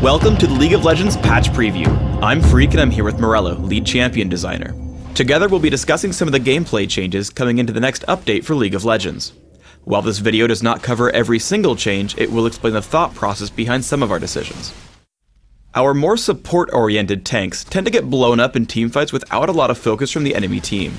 Welcome to the League of Legends patch preview. I'm Freak and I'm here with Morello, lead champion designer. Together we'll be discussing some of the gameplay changes coming into the next update for League of Legends. While this video does not cover every single change, it will explain the thought process behind some of our decisions. Our more support-oriented tanks tend to get blown up in teamfights without a lot of focus from the enemy team.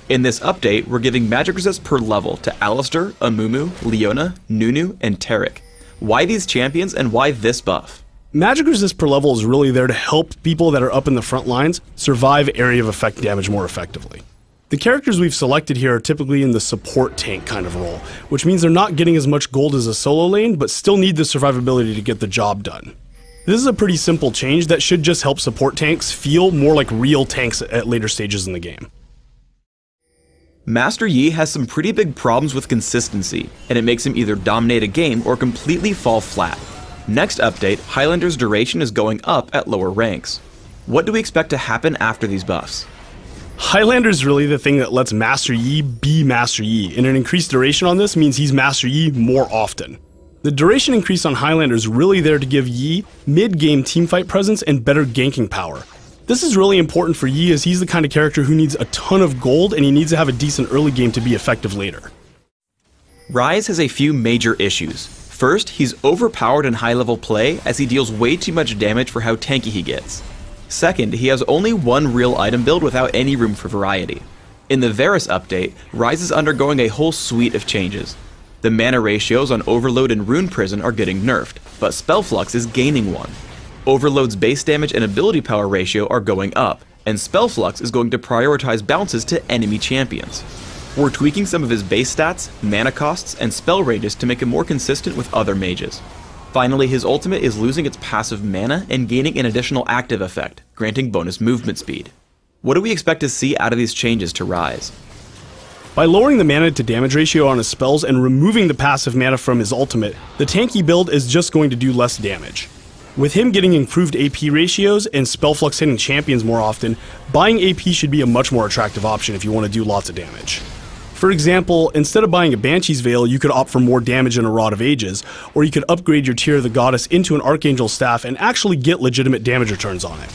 In this update, we're giving magic resist per level to Alistar, Amumu, Leona, Nunu, and Taric. Why these champions and why this buff? Magic resist per level is really there to help people that are up in the front lines survive area of effect damage more effectively. The characters we've selected here are typically in the support tank kind of role, which means they're not getting as much gold as a solo lane, but still need the survivability to get the job done. This is a pretty simple change that should just help support tanks feel more like real tanks at later stages in the game. Master Yi has some pretty big problems with consistency, and it makes him either dominate a game or completely fall flat. Next update, Highlander's duration is going up at lower ranks. What do we expect to happen after these buffs? Highlander's really the thing that lets Master Yi be Master Yi, and an increased duration on this means he's Master Yi more often. The duration increase on Highlander is really there to give Yi mid-game teamfight presence and better ganking power. This is really important for Yi as he's the kind of character who needs a ton of gold and he needs to have a decent early game to be effective later. Ryze has a few major issues. First, he's overpowered in high-level play as he deals way too much damage for how tanky he gets. Second, he has only one real item build without any room for variety. In the Varus update, Ryze is undergoing a whole suite of changes. The mana ratios on Overload and Rune Prison are getting nerfed, but Spell Flux is gaining one. Overload's base damage and ability power ratio are going up, and Spell Flux is going to prioritize bounces to enemy champions. We're tweaking some of his base stats, mana costs, and spell ranges to make him more consistent with other mages. Finally, his ultimate is losing its passive mana and gaining an additional active effect, granting bonus movement speed. What do we expect to see out of these changes to Ryze? By lowering the mana to damage ratio on his spells and removing the passive mana from his ultimate, the tanky build is just going to do less damage. With him getting improved AP ratios and spell flux hitting champions more often, buying AP should be a much more attractive option if you want to do lots of damage. For example, instead of buying a Banshee's Veil, you could opt for more damage in a Rod of Ages, or you could upgrade your Tear of the Goddess into an Archangel Staff and actually get legitimate damage returns on it.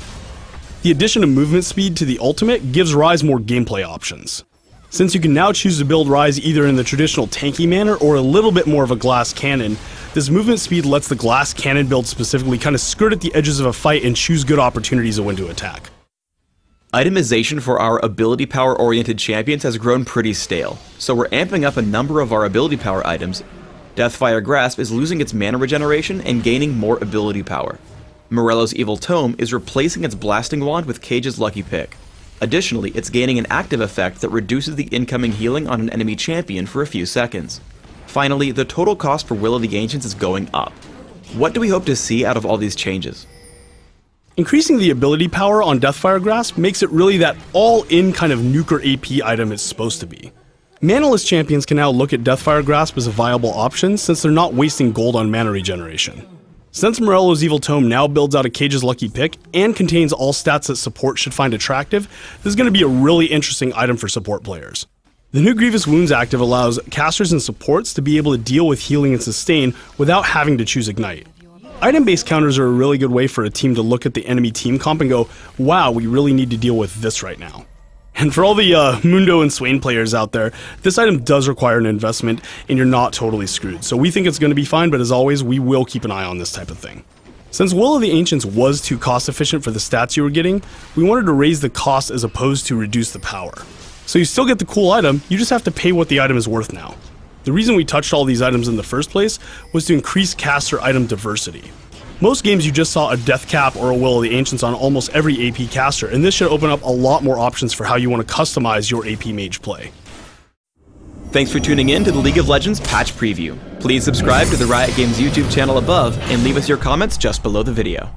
The addition of movement speed to the ultimate gives Ryze more gameplay options. Since you can now choose to build Ryze either in the traditional tanky manner or a little bit more of a glass cannon, this movement speed lets the glass cannon build specifically kind of skirt at the edges of a fight and choose good opportunities of when to attack. Itemization for our ability power oriented champions has grown pretty stale, so we're amping up a number of our ability power items. Deathfire Grasp is losing its mana regeneration and gaining more ability power. Morello's Evil Tome is replacing its Blasting Wand with Cage's Lucky Pick. Additionally, it's gaining an active effect that reduces the incoming healing on an enemy champion for a few seconds. Finally, the total cost for Will of the Ancients is going up. What do we hope to see out of all these changes? Increasing the ability power on Deathfire Grasp makes it really that all-in kind of nuker AP item it's supposed to be. Manaless champions can now look at Deathfire Grasp as a viable option since they're not wasting gold on mana regeneration. Since Morello's Evil Tome now builds out a Cage's Lucky Pick and contains all stats that support should find attractive, this is going to be a really interesting item for support players. The new Grievous Wounds active allows casters and supports to be able to deal with healing and sustain without having to choose Ignite. Item-based counters are a really good way for a team to look at the enemy team comp and go, wow, we really need to deal with this right now. And for all the Mundo and Swain players out there, this item does require an investment and you're not totally screwed. So we think it's going to be fine, but as always, we will keep an eye on this type of thing. Since Will of the Ancients was too cost efficient for the stats you were getting, we wanted to raise the cost as opposed to reduce the power. So you still get the cool item, you just have to pay what the item is worth now. The reason we touched all these items in the first place was to increase caster item diversity. Most games you just saw a Death Cap or a Will of the Ancients on almost every AP caster, and this should open up a lot more options for how you want to customize your AP mage play. Thanks for tuning in to the League of Legends patch preview. Please subscribe to the Riot Games YouTube channel above and leave us your comments just below the video.